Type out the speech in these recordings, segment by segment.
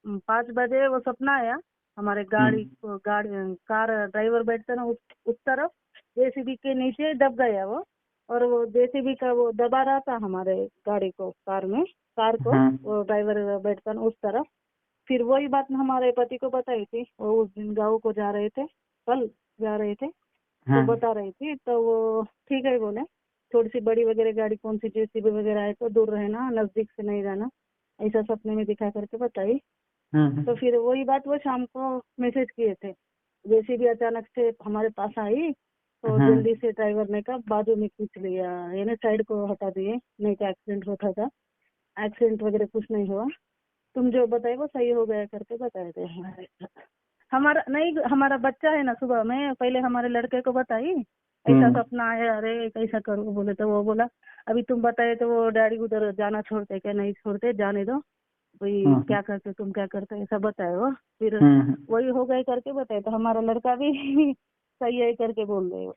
5 बजे वो सपना आया। हमारे गाड़ी कार ड्राइवर बैठता ना उस तरफ जेसीबी के नीचे दब गया वो। और वो जेसीबी का वो दबा रहा था हमारे गाड़ी को, कार को वो ड्राइवर बैठता ना उस तरफ। फिर वही बात हमारे पति को बताई थी। वो उस दिन गाँव को जा रहे थे, कल जा रहे थे, तो बता रही थी। तो वो ठीक है बोले, थोड़ी सी बड़ी वगैरह गाड़ी कौन सी जेसीबी वगैरह है तो दूर रहना, नजदीक से नहीं जाना, ऐसा सपने में दिखा करके बताई। तो फिर वही बात वो शाम को मैसेज किए थे। जेसीबी अचानक से हमारे पास आई तो जल्दी से ड्राइवर ने कहा बाजू में खींच लिया, यानी साइड को हटा दिए, नहीं तो एक्सीडेंट होता था। एक्सीडेंट वगैरह कुछ नहीं हुआ, तुम जो बताए वो सही हो गया करके बताए थे हमारे। हमारा नहीं, हमारा बच्चा है ना, सुबह में पहले हमारे लड़के को बताई ऐसा सपना आया, अरे कैसा करूँ बोले। तो वो बोला अभी तुम बताए तो वो डैडी उधर जाना छोड़ते क्या, नहीं छोड़ते, जाने दो भाई, क्या करते तुम क्या करते, ऐसा बताए वो। फिर वही हो गए करके बताए, तो हमारा लड़का भी सही है करके बोल रहे हो।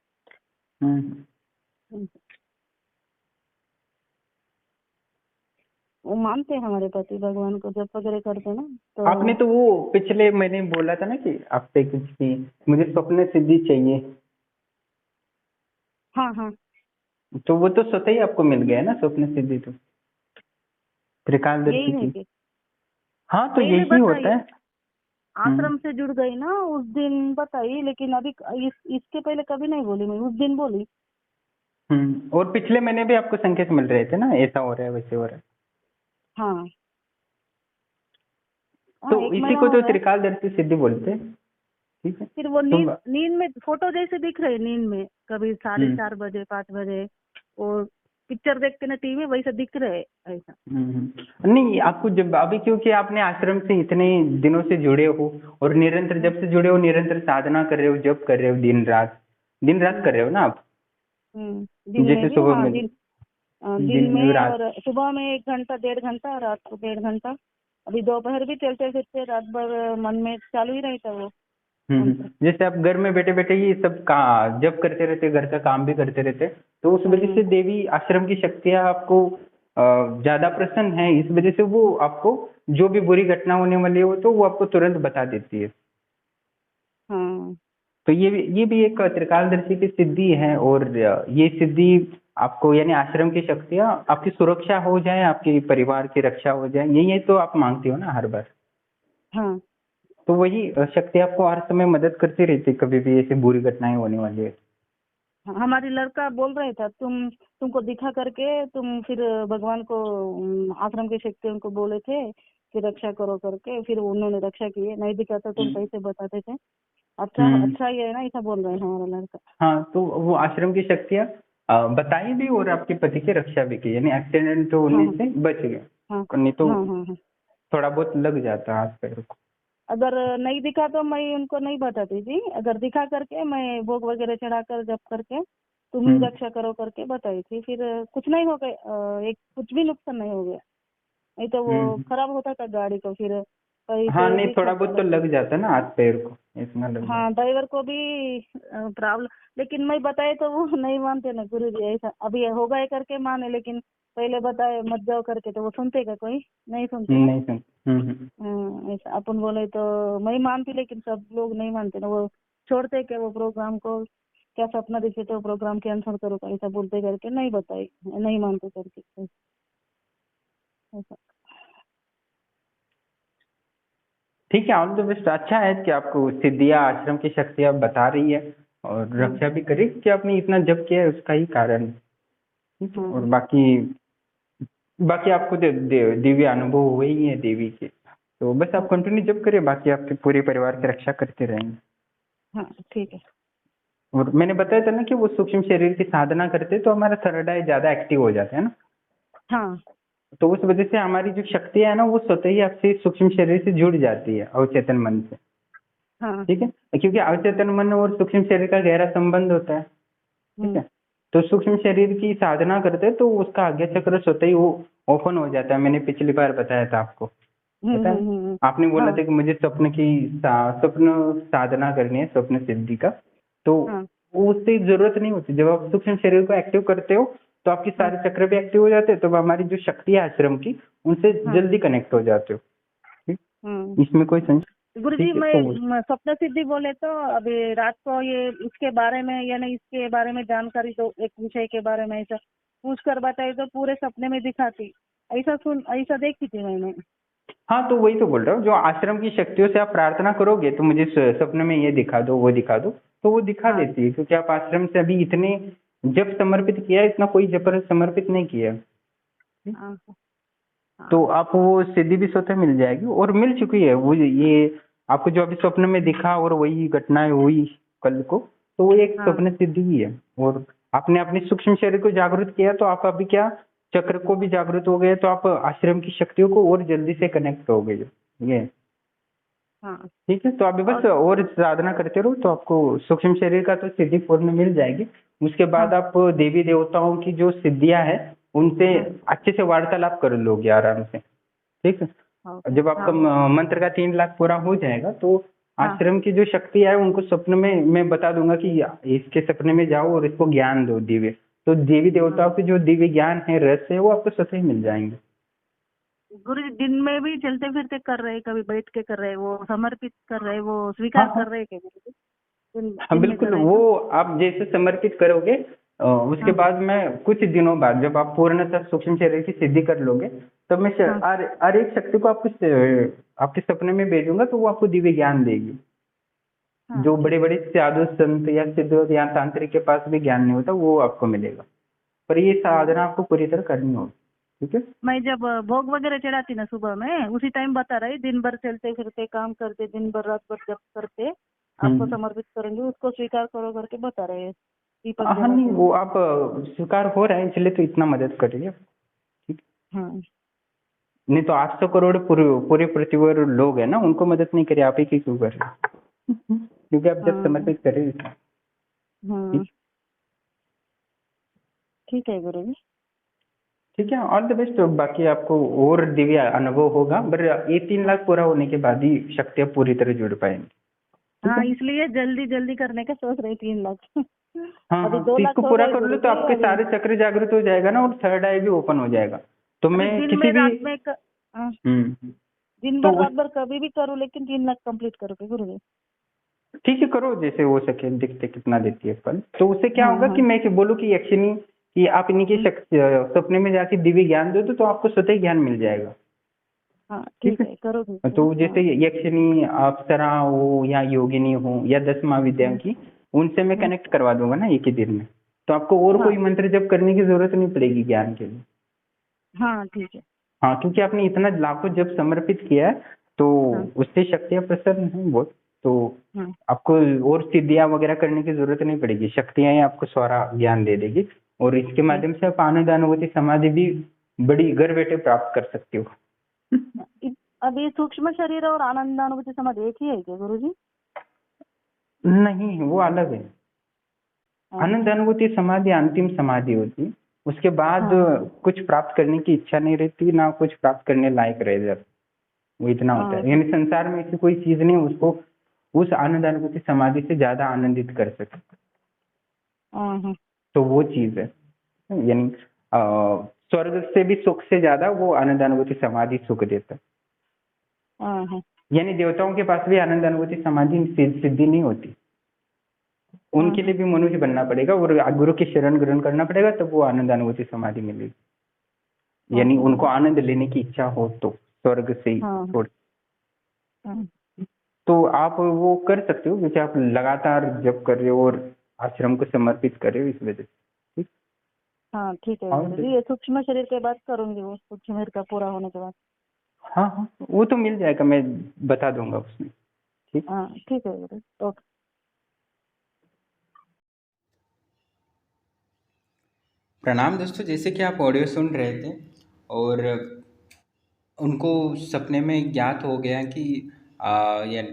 वो मानते हैं हमारे पति भगवान को, जब वगैरह करते ना तो। आपने तो वो पिछले महीने बोला था ना कि आपसे कुछ की मुझे स्वप्न सिद्धि चाहिए, हाँ हाँ, तो वो तो स्वतः ही आपको मिल गया ना स्वप्न सिद्धि तो, यही त्रिकालदर्शी है की। कि हाँ तो पहले यही होता बताइए, है। आश्रम से जुड़ गई ना उस दिन बताई, लेकिन अभी इसके पहले कभी नहीं बोली, मैं उस दिन बोली। और पिछले महीने भी आपको संकेत मिल रहे थे ना, ऐसा हो रहा है वैसे हो रहा है। हाँ तो हाँ, एक इसी महीना को हो तो गया। त्रिकालदर्शी सिद्धि बोलते हैं। ठीक है। फिर वो तो नींद में फोटो जैसे दिख रहे, नींद में कभी 4:30 बजे 5 बजे, और पिक्चर देखते ना टीवी वैसा दिख रहे ऐसा। नहीं आपको जब अभी, क्योंकि आपने आश्रम से इतने दिनों से जुड़े हो और निरंतर, जब से जुड़े हो निरंतर साधना कर रहे हो, जप कर रहे हो, दिन रात कर रहे हो ना आप। दिन में जैसे भी, सुबह हाँ में, दिन में भी में, रात। और सुबह में 1 घंटा 1.5 घंटा, रात को 1.5 घंटा। अभी दोपहर भी चलते फिरते रात भर मन में चालू ही रहता वो मंत्र। जैसे आप घर में बैठे बैठे ये सब का जब करते रहते, घर का काम भी करते रहते, तो उस वजह से देवी आश्रम की शक्तियाँ आपको ज्यादा प्रसन्न है, इस वजह से वो आपको जो भी बुरी घटना होने वाली हो तो वो आपको तुरंत बता देती है। हाँ तो ये भी एक त्रिकालदर्शी की सिद्धि है। और ये सिद्धि आपको, यानी आश्रम की शक्तियाँ आपकी सुरक्षा हो जाए, आपके परिवार की रक्षा हो जाए, यही तो आप मांगती हो ना हर बार। हाँ, तो वही शक्ति आपको हर समय मदद करती रहती है, कभी भी ऐसी बुरी घटनाएं होने वाली है। हमारी लड़का बोल रहे था तुमको दिखा करके तुम फिर भगवान को आश्रम की शक्ति उनको बोले थे कि रक्षा करो करके, फिर उन्होंने रक्षा की है, नहीं दिखा तो तुम कैसे बताते थे। अच्छा हम्म। अच्छा ही है ना, ऐसा बोल रहे हैं हमारा लड़का। हाँ तो वो आश्रम की शक्तियाँ बताई भी और आपके पति की रक्षा भी की, यानी एक्सीडेंट हाँ होने हाँ से बच गए। हाँ नहीं तो हाँ हाँ हाँ। थोड़ा बहुत लग जाता हाथ पैर को। अगर नहीं दिखा तो मैं उनको नहीं बताती थी, अगर दिखा करके मैं भोग वगैरह चढ़ा कर जब करके तुम ही हम्म रक्षा करो करके बताई थी। फिर कुछ नहीं हो गया, एक कुछ भी नुकसान नहीं हो गया, नहीं तो वो हम्म। खराब होता था गाड़ी को, फिर हाँ पैसे नहीं, भी थोड़ा खर्चा बहुत तो लगता। लग जाता है ना हाथ पैर को, इतना लग जाता। हाँ, ड्राइवर को भी प्रॉब्लम, लेकिन मैं बताए तो वो नहीं मानते ना गुरु जी, ऐसा अभी हो गए करके माने, लेकिन पहले बताए मत जाओ करके तो वो सुनते का, कोई नहीं सुनते ना। नहीं सुन। ऐसा अपन बोले तो मैं मानती, लेकिन सब लोग नहीं मानते ना, वो छोड़ते क्या वो प्रोग्राम को, क्या सपना दिखे तो प्रोग्राम कैंसिल करो ऐसा बोलते करके नहीं बताई, नहीं मानते करके ऐसा। ठीक है, ऑल द बेस्ट। अच्छा है कि आपको सिद्धियाँ आश्रम की शक्तियाँ बता रही है और हाँ रक्षा भी करी, कि आपने इतना जप किया है उसका ही कारण है। ठीक है। और हाँ बाकी बाकी आपको दिव्य अनुभव हुए ही है देवी के, तो बस आप हाँ कंटिन्यू जप करिए, बाकी आपके पूरे परिवार की रक्षा करते रहेंगे। हाँ, ठीक है। और मैंने बताया था ना कि वो सूक्ष्म शरीर की साधना करते तो हमारा थर्ड आई ज्यादा एक्टिव हो जाता है ना, हाँ तो उस वजह से हमारी जो शक्ति है ना वो स्वतः ही आपसे सूक्ष्म शरीर से जुड़ जाती है अवचेतन मन से। हाँ। ठीक है, क्योंकि अवचेतन मन और सूक्ष्म शरीर का गहरा संबंध होता है। ठीक हम्म है। तो सूक्ष्म शरीर की साधना करते तो उसका आज्ञा चक्र स्वतः ही वो ओपन हो जाता है। मैंने पिछली बार बताया था आपको, पता है? आपने बोला हाँ था कि मुझे स्वप्न साधना करनी है, स्वप्न सिद्धि का, तो हाँ उससे जरूरत नहीं होती। जब आप सूक्ष्म शरीर को एक्टिव करते हो तो आपकी हाँ सारे चक्र भी एक्टिव हो जाते हैं, तो हमारी जो शक्ति है आश्रम की उनसे हाँ जल्दी कनेक्ट हो जाते हो। ठीक? इसमें कोई संशय? गुरुजी ठीक है, मैं तो स्वप्न सिद्धि बोले तो अभी रात को ये इसके बारे में यानी इसके बारे में जानकारी दो, एक विषय के बारे में ऐसा पूछ कर बताए तो पूरे सपने में दिखाती, ऐसा देखी थी मैंने। हाँ, तो वही तो बोल रहा हूँ, जो आश्रम की शक्तियों से आप प्रार्थना करोगे तो मुझे सपने में ये दिखा दो, वो दिखा दो, तो वो दिखा हाँ देती है, क्योंकि आप आश्रम से अभी इतने जब समर्पित किया है, इतना कोई जबर समर्पित नहीं किया। हाँ तो हाँ आपको वो सिद्धि भी स्वतः मिल जाएगी और मिल चुकी है वो, ये आपको जो अभी स्वप्न में दिखा और वही घटनाएं हुई कल को, तो वो एक हाँ स्वप्न सिद्धि ही है। और आपने अपने सूक्ष्म शरीर को जागृत किया, तो आप अभी क्या चक्र को भी जागृत हो गए, तो आप आश्रम की शक्तियों को और जल्दी से कनेक्ट हो गए। ये हाँ। ठीक है, तो अभी बस और और साधना करते रहो, तो आपको सूक्ष्म शरीर का तो सिद्धि पूर्ण मिल जाएगी। उसके बाद हाँ आप देवी देवताओं की जो सिद्धियां हैं उनसे हाँ अच्छे से वार्तालाप कर लोगे आराम से। ठीक है, हाँ जब आपका हाँ मंत्र का 3 लाख पूरा हो जाएगा, तो हाँ आश्रम की जो शक्ति है उनको सपने में मैं बता दूंगा कि इसके सपने में जाओ और इसको ज्ञान दो दिव्य। तो देवी हाँ। देवताओं के जो दिव्य ज्ञान है, रहस्य है, वो आपको स्वतः ही मिल जाएंगे। गुरुजी दिन में भी चलते फिरते कर रहे, कभी बैठ के कर रहे, वो समर्पित कर रहे, वो हाँ स्वीकार हाँ कर रहे क्या गुरुजी? दिन हाँ, दिन में कर बिल्कुल, रहे वो तो? आप जैसे समर्पित करोगे, उसके हाँ बाद में कुछ दिनों बाद जब आप पूर्णतः सूक्ष्म शरीर की सिद्धि कर लोगे, तब मैं हाँ हर एक शक्ति को आपको आपके सपने में भेजूंगा, तो वो आपको दिव्य ज्ञान देगी। हाँ जो ठीक बड़े है। बड़े साधु संत या सिद्ध या तांत्रिक के पास भी ज्ञान नहीं होता, वो आपको मिलेगा। पर ये हाँ साधना आपको पूरी तरह करनी होगी। ठीक है। मैं जब भोग वगैरह चढ़ाती ना सुबह में, उसी टाइम बता रही, दिन भर चलते फिरते काम करते, दिन भर रात भर जब करते आपको हम्म। समर्पित करेंगे, उसको स्वीकार करो करके बता रहे हैं, दीपक हाँ, नहीं, जलाते वो हुए। आप स्वीकार हो रहा है, इसलिए तो इतना मदद कर रही है। ठीक। हाँ नहीं तो 800 करोड़ पूरे पूरे पृथ्वी लोग हैं ना, उनको मदद नहीं करे, आप ही की क्यों कर रहे हैं? क्योंकि आप जब हाँ समर्पित कर रहे हैं। हाँ ठीक। ठीक है गुरु जी। ठीक है, ऑल द बेस्ट। बाकी आपको और दिव्य अनुभव होगा, पर ये 3 लाख पूरा होने के बाद ही शक्तियाँ पूरी तरह जुड़ पाएंगी। ठीक हाँ है। इसलिए जल्दी जल्दी करने का सोच रही, 3 लाख। हाँ अभी हाँ, दो तो लाख इसको हो पूरा गए कर लो गुरु तो जी आपके अभी। सारे चक्र जागृत हो जाएगा ना, और थर्ड आई भी ओपन हो जाएगा। तो अभी मैं दिन किसी में भी रात में हाँ, दिन तो भर उस रात भर कभी भी करूँ, लेकिन 3 लाख कंप्लीट करोगे गुरु जी? ठीक है, करो जैसे हो सके, दिखते कितना देती है फल। तो उससे क्या हाँ होगा हाँ कि मैं बोलूँ कि यक्षिणी कि आप इन्हीं के हम्म, सपने में जाके दिव्य ज्ञान दो, तो आपको स्वतः ही ज्ञान मिल जाएगा। हाँ ठीक ठीक है। है करोगे तो हाँ जैसे हाँ यक्षिणी अप्सरा हो या योगिनी हो या 10 महाविद्या हम्म, की, उनसे मैं हम्म, कनेक्ट करवा दूंगा ना एक ही दिन में। तो आपको और हाँ कोई मंत्र जप करने की जरूरत नहीं पड़ेगी ज्ञान के लिए। हाँ ठीक है। हाँ, क्योंकि आपने इतना लाखों जब समर्पित किया है, तो हाँ उससे शक्तियाँ प्रसन्न हैं बहुत। तो हाँ आपको और सिद्धियाँ वगैरह करने की जरूरत नहीं पड़ेगी, शक्तियाँ ही आपको सारा ज्ञान दे देगी। और इसके ठीक। माध्यम से आप आनंद अनुभूति समाधि भी बड़ी घर बैठे प्राप्त कर सकते हो। अभी सूक्ष्म शरीर और आनंदानुभूति समाधि एक ही है क्या गुरु जी? नहीं, वो अलग है। आनंद हाँ अनुभूति समाधि अंतिम समाधि होती है। उसके बाद हाँ कुछ प्राप्त करने की इच्छा नहीं रहती, ना कुछ प्राप्त करने लायक रह जाता। वो इतना होता हाँ है, यानी संसार में ऐसी कोई चीज नहीं उसको उस आनंद अनुभूति समाधि से ज्यादा आनंदित कर सके। हाँ हाँ तो वो चीज है, यानी स्वर्ग से भी सुख से ज्यादा वो आनंद अनुभूति समाधि सुख देता है। हाँ हाँ यानी देवताओं के पास भी आनंद अनुभूति समाधि सिद्धि नहीं होती। हाँ उनके लिए भी मनुष्य बनना पड़ेगा और गुरु की शरण ग्रहण करना पड़ेगा, तब वो आनंद अनुभूति समाधि मिलेगी। हाँ यानी हाँ उनको आनंद लेने की इच्छा हो तो स्वर्ग से ही हाँ छोड़। हाँ तो आप वो कर सकते हो, जैसे आप लगातार जप कर रहे हो और आश्रम को समर्पित कर रहे हो, इस वजह से। ठीक। हाँ ठीक है और गुरु जी, ये सूक्ष्म शरीर के बाद करूंगी, वो सूक्ष्म शरीर का पूरा होने के बाद। हाँ हाँ, वो तो मिल जाएगा, मैं बता दूंगा उसमें। ठीक। हाँ ठीक है गुरु, ओके। प्रणाम दोस्तों, जैसे कि आप ऑडियो सुन रहे थे और उनको सपने में ज्ञात हो गया कि या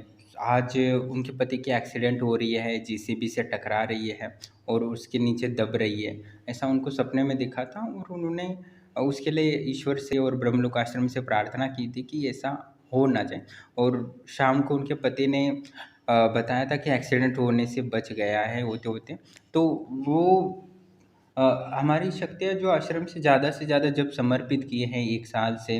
आज उनके पति की एक्सीडेंट हो रही है, जेसीबी से टकरा रही है और उसके नीचे दब रही है। ऐसा उनको सपने में दिखा था और उन्होंने उसके लिए ईश्वर से और ब्रह्मलोक आश्रम से प्रार्थना की थी कि ऐसा हो ना जाए। और शाम को उनके पति ने बताया था कि एक्सीडेंट होने से बच गया है होते होते। तो वो हमारी शक्तियाँ जो आश्रम से ज़्यादा जब समर्पित किए हैं 1 साल से,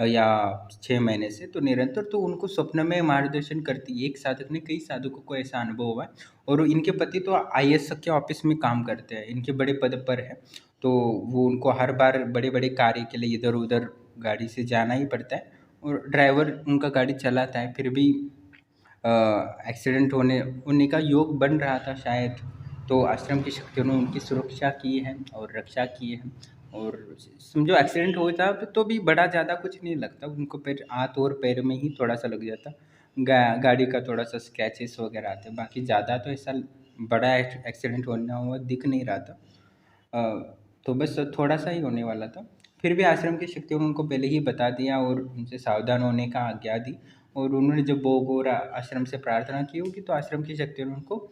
या 6 महीने से तो निरंतर, तो उनको स्वप्न में मार्गदर्शन करती। एक साधक ने कई साधकों को ऐसा अनुभव हुआ है, और इनके पति तो आईएएस के ऑफिस में काम करते हैं, इनके बड़े पद पर है, तो वो उनको हर बार बड़े बड़े कार्य के लिए इधर उधर गाड़ी से जाना ही पड़ता है, और ड्राइवर उनका गाड़ी चलाता है, फिर भी एक्सीडेंट होने का योग बन रहा था शायद। तो आश्रम की शक्तियों ने उनकी सुरक्षा की है और रक्षा की है, और समझो एक्सीडेंट हो जाता तो भी बड़ा ज़्यादा कुछ नहीं लगता उनको, पैर हाथ और पैर में ही थोड़ा सा लग जाता, गाड़ी का थोड़ा सा स्क्रैचेस वगैरह आते, बाकी ज़्यादा तो ऐसा बड़ा एक्सीडेंट होना हुआ दिख नहीं रहा था। तो बस थोड़ा सा ही होने वाला था। फिर भी आश्रम की शक्तियों ने उनको पहले ही बता दिया और उनसे सावधान होने का आज्ञा दी, और उन्होंने जब भोग और आश्रम से प्रार्थना की होगी तो आश्रम की शक्तियों ने उनको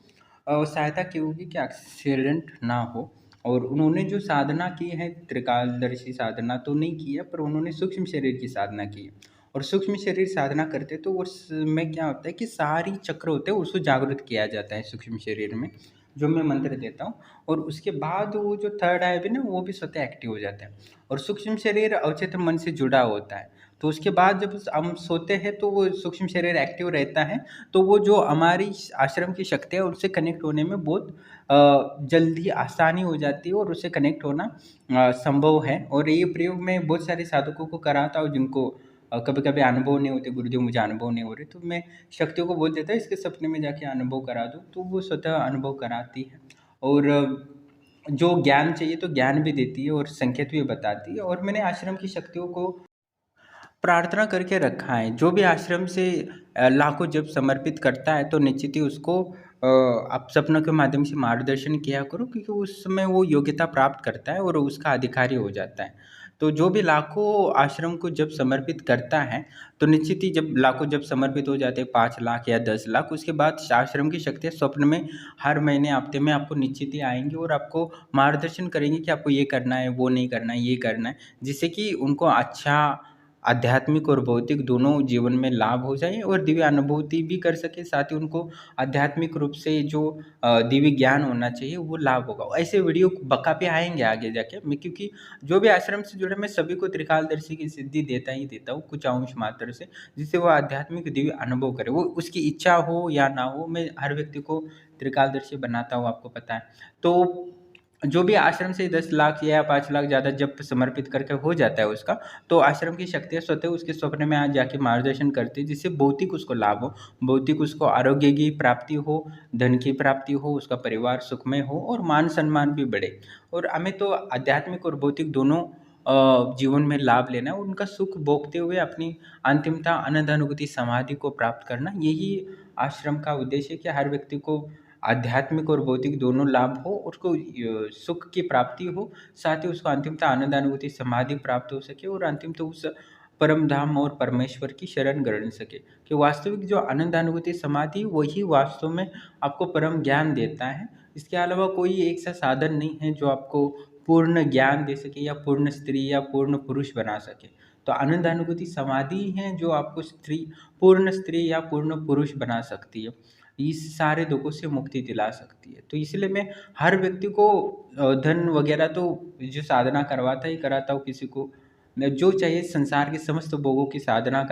सहायता की होगी कि एक्सीडेंट ना हो। और उन्होंने जो साधना की है, त्रिकालदर्शी साधना तो नहीं की है, पर उन्होंने सूक्ष्म शरीर की साधना की है। और सूक्ष्म शरीर साधना करते तो उसमें क्या होता है कि सारी चक्र होते हैं उसको जागृत किया जाता है सूक्ष्म शरीर में, जो मैं मंत्र देता हूँ, और उसके बाद वो जो थर्ड आई भी ना वो भी स्वतः एक्टिव हो जाता है। और सूक्ष्म शरीर अवचेतन मन से जुड़ा होता है, तो उसके बाद जब हम सोते हैं तो वो सूक्ष्म शरीर एक्टिव रहता है, तो वो जो हमारी आश्रम की शक्ति है उनसे कनेक्ट होने में बहुत जल्दी आसानी हो जाती है, और उससे कनेक्ट होना संभव है। और ये प्रयोग मैं बहुत सारे साधकों को कराता हूँ जिनको कभी कभी अनुभव नहीं होते, गुरुदेव मुझे अनुभव नहीं हो रहे, तो मैं शक्तियों को बोल देता है इसके सपने में जाके अनुभव करा दो, तो वो स्वतः अनुभव कराती है। और जो ज्ञान चाहिए तो ज्ञान भी देती है और संकेत भी बताती है। और मैंने आश्रम की शक्तियों को प्रार्थना करके रखा है। जो भी आश्रम से लाखों जब समर्पित करता है तो निश्चित ही उसको आप सपनों के माध्यम से मार्गदर्शन किया करो, क्योंकि उस समय वो योग्यता प्राप्त करता है और उसका अधिकारी हो जाता है। तो जो भी लाखों आश्रम को जब समर्पित करता है तो निश्चित ही जब लाखों जब समर्पित हो जाते हैं 5 लाख या 10 लाख, उसके बाद आश्रम की शक्तियाँ स्वप्न में हर महीने हफ्ते में आपको निश्चित ही आएंगी और आपको मार्गदर्शन करेंगे कि आपको ये करना है, वो नहीं करना है, ये करना है, जिससे कि उनको अच्छा आध्यात्मिक और भौतिक दोनों जीवन में लाभ हो जाए और दिव्य अनुभूति भी कर सके, साथ ही उनको आध्यात्मिक रूप से जो दिव्य ज्ञान होना चाहिए वो लाभ होगा। ऐसे वीडियो बकापे आएंगे आगे जाके, मैं क्योंकि जो भी आश्रम से जुड़े मैं सभी को त्रिकालदर्शी की सिद्धि देता ही देता हूँ कुछ अंश मात्र से, जिससे वो आध्यात्मिक दिव्य अनुभव करे, वो उसकी इच्छा हो या ना हो, मैं हर व्यक्ति को त्रिकालदर्शी बनाता हूँ, आपको पता है। तो जो भी आश्रम से 10 लाख या 5 लाख ज़्यादा जब समर्पित करके हो जाता है उसका, तो आश्रम की शक्तियाँ स्वतः उसके स्वप्न में आ जाके मार्गदर्शन करती है, जिससे भौतिक उसको लाभ हो, भौतिक उसको आरोग्य की प्राप्ति हो, धन की प्राप्ति हो, उसका परिवार सुखमय हो और मान सम्मान भी बढ़े। और हमें तो आध्यात्मिक और भौतिक दोनों जीवन में लाभ लेना है, उनका सुख भोगते हुए अपनी अंतिमता आनंदानुभूति समाधि को प्राप्त करना, यही आश्रम का उद्देश्य है कि हर व्यक्ति को आध्यात्मिक और भौतिक दोनों लाभ हो, उसको सुख की प्राप्ति हो, साथ ही उसको अंतिमतः आनंदानुभूति समाधि प्राप्त हो सके और अंतिमतः उस परम धाम और परमेश्वर की शरण ग्रहण सके। कि वास्तविक जो आनंदानुभूति समाधि वही वास्तव में आपको परम ज्ञान देता है। इसके अलावा कोई एक सा साधन नहीं है जो आपको पूर्ण ज्ञान दे सके या पूर्ण स्त्री या पूर्ण पुरुष बना सके। तो आनंदानुभूति समाधि है जो आपको पूर्ण स्त्री या पूर्ण पुरुष बना सकती है, इस सारे दुखों से मुक्ति दिला सकती है। तो इसलिए मैं हर व्यक्ति को धन वगैरह तो जो साधना करवाता ही कराता हूँ, किसी को जो चाहिए संसार के समस्त भोगों की साधना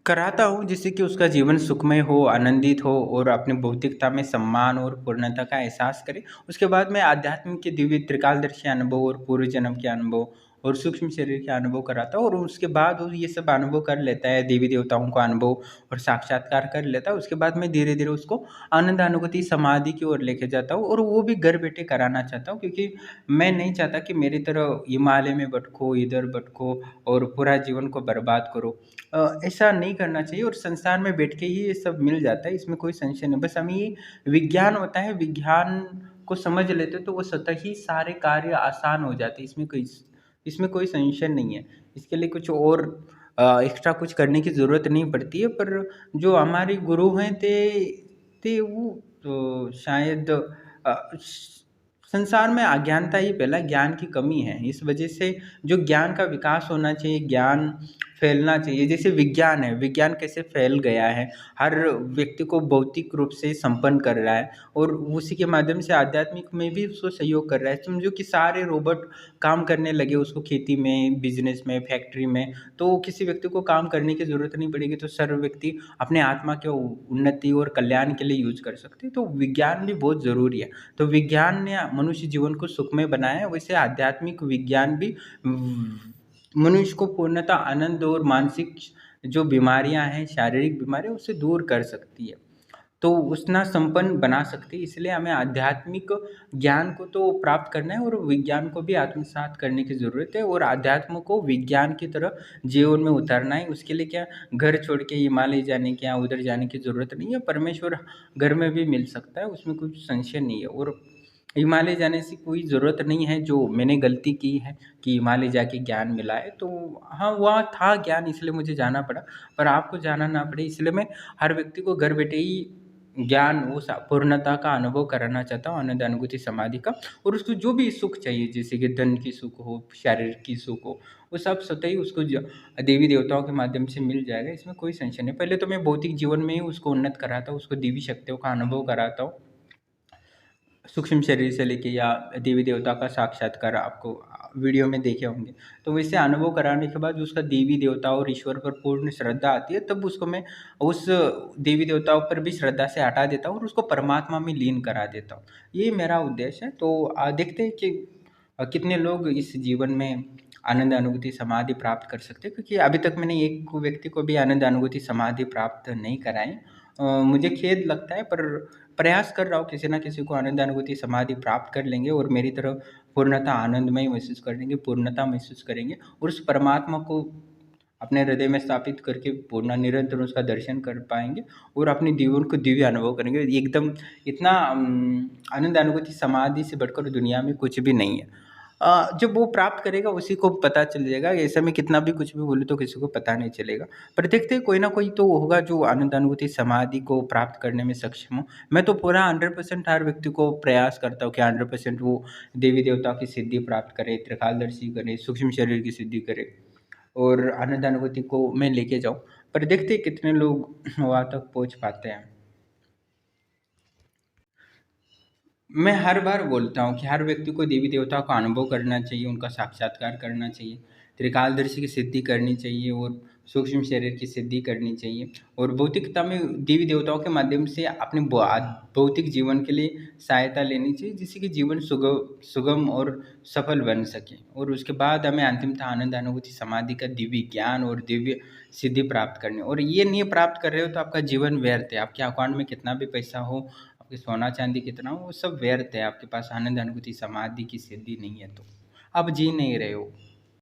कराता हूँ, जिससे कि उसका जीवन सुखमय हो, आनंदित हो और अपनी भौतिकता में सम्मान और पूर्णता का एहसास करे। उसके बाद मैं आध्यात्म के दिव्य त्रिकालदर्शी अनुभव और पूर्व जन्म के अनुभव और सूक्ष्म शरीर के अनुभव कराता हूँ, और उसके बाद वो ये सब अनुभव कर लेता है, देवी देवताओं का अनुभव और साक्षात्कार कर लेता है। उसके बाद मैं धीरे धीरे उसको आनंद अनुभूति समाधि की ओर लेके जाता हूँ, और वो भी घर बैठे कराना चाहता हूँ, क्योंकि मैं नहीं चाहता कि मेरी तरह हिमालय में भटको, इधर भटको और पूरा जीवन को बर्बाद करो। ऐसा नहीं करना चाहिए, और संसार में बैठ के ही ये सब मिल जाता है, इसमें कोई संशय नहीं। बस हमें ये विज्ञान होता है, विज्ञान को समझ लेते तो वो स्वतः ही सारे कार्य आसान हो जाते, इसमें कोई संशय नहीं है। इसके लिए कुछ और एक्स्ट्रा कुछ करने की ज़रूरत नहीं पड़ती है। पर जो हमारे गुरु हैं ते ते वो तो शायद संसार में अज्ञानता ही पहला ज्ञान की कमी है। इस वजह से जो ज्ञान का विकास होना चाहिए, ज्ञान फैलना चाहिए। जैसे विज्ञान है, विज्ञान कैसे फैल गया है, हर व्यक्ति को भौतिक रूप से संपन्न कर रहा है और उसी के माध्यम से आध्यात्मिक में भी उसको सहयोग कर रहा है। समझो कि सारे रोबोट काम करने लगे उसको खेती में, बिजनेस में, फैक्ट्री में, तो किसी व्यक्ति को काम करने की ज़रूरत नहीं पड़ेगी, तो सर्व व्यक्ति अपने आत्मा के उन्नति और कल्याण के लिए यूज कर सकते हैं। तो विज्ञान भी बहुत ज़रूरी है। तो विज्ञान ने मनुष्य जीवन को सुखमय बनाया है, वैसे आध्यात्मिक विज्ञान भी मनुष्य को पूर्णतः आनंद और मानसिक जो बीमारियां हैं, शारीरिक बीमारियां, उससे दूर कर सकती है, तो उतना संपन्न बना सकती है। इसलिए हमें आध्यात्मिक ज्ञान को तो प्राप्त करना है और विज्ञान को भी आत्मसात करने की ज़रूरत है और आध्यात्म को विज्ञान की तरह जीवन में उतारना है। उसके लिए क्या घर छोड़ के हिमालय जाने की या उधर जाने की ज़रूरत नहीं है, परमेश्वर घर में भी मिल सकता है, उसमें कुछ संशय नहीं है। और हिमालय जाने से कोई ज़रूरत नहीं है, जो मैंने गलती की है कि हिमालय जाके ज्ञान मिला है, तो हाँ वहाँ था ज्ञान इसलिए मुझे जाना पड़ा, पर आपको जाना ना पड़े, इसलिए मैं हर व्यक्ति को घर बैठे ही ज्ञान, वो पूर्णता का अनुभव कराना चाहता हूँ, आनंद अनुभूति समाधि का। और उसको जो भी सुख चाहिए, जैसे कि धन की सुख हो, शारीरिक की सुख हो, वो सब स्वतः ही उसको देवी देवताओं के माध्यम से मिल जाएगा, इसमें कोई संशय नहीं। पहले तो मैं भौतिक जीवन में ही उसको उन्नत कराता हूँ, उसको देवी शक्तियों का अनुभव कराता हूँ, सूक्ष्म शरीर से लेके, या देवी देवता का साक्षात्कार आपको वीडियो में देखे होंगे। तो वैसे अनुभव कराने के बाद उसका देवी देवता और ईश्वर पर पूर्ण श्रद्धा आती है, तब उसको मैं उस देवी देवताओं पर भी श्रद्धा से हटा देता हूँ और उसको परमात्मा में लीन करा देता हूँ। ये मेरा उद्देश्य है। तो देखते हैं कि कितने लोग इस जीवन में आनंद अनुभूति समाधि प्राप्त कर सकते हैं, क्योंकि अभी तक मैंने एक व्यक्ति को भी आनंद अनुभूति समाधि प्राप्त नहीं कराई। मुझे खेद लगता है, पर प्रयास कर रहा हूँ, किसी ना किसी को आनंद अनुभूति समाधि प्राप्त कर लेंगे और मेरी तरफ पूर्णतः आनंदमय महसूस करेंगे, पूर्णता महसूस करेंगे और उस परमात्मा को अपने हृदय में स्थापित करके पूर्ण निरंतर उसका दर्शन कर पाएंगे और अपने जीवन को दिव्य अनुभव करेंगे। एकदम इतना आनंद अनुभूति समाधि से बढ़कर दुनिया में कुछ भी नहीं है। जब वो प्राप्त करेगा उसी को पता चल जाएगा। ऐसे में कितना भी कुछ भी बोले तो किसी को पता नहीं चलेगा, पर देखते हैं कोई ना कोई तो होगा जो आनंद अनुभूति समाधि को प्राप्त करने में सक्षम हो। मैं तो पूरा 100% हर व्यक्ति को प्रयास करता हूँ कि 100% वो देवी देवता की सिद्धि प्राप्त करे, त्रिकालदर्शी करे, सूक्ष्म शरीर की सिद्धि करे और आनंद अनुभूति को मैं लेके जाऊँ, पर देखते हैं कितने लोग वहाँ तक पहुँच पाते हैं। मैं हर बार बोलता हूँ कि हर व्यक्ति को देवी देवता का अनुभव करना चाहिए, उनका साक्षात्कार करना चाहिए, त्रिकालदर्शी की सिद्धि करनी चाहिए और सूक्ष्म शरीर की सिद्धि करनी चाहिए और भौतिकता में देवी देवताओं के माध्यम से अपने भौतिक जीवन के लिए सहायता लेनी चाहिए, जिससे कि जीवन सुगम और सफल बन सके। और उसके बाद हमें अंतिमतः आनंद अनुभूति समाधि का दिव्य ज्ञान और दिव्य सिद्धि प्राप्त करनी। और ये नहीं प्राप्त कर रहे हो तो आपका जीवन व्यर्थ है। आपके अकाउंट में कितना भी पैसा हो, आपके सोना चांदी कितना हो, वो सब व्यर्थ है। आपके पास आनंद अनुभूति समाधि की सिद्धि नहीं है तो आप जी नहीं रहे हो।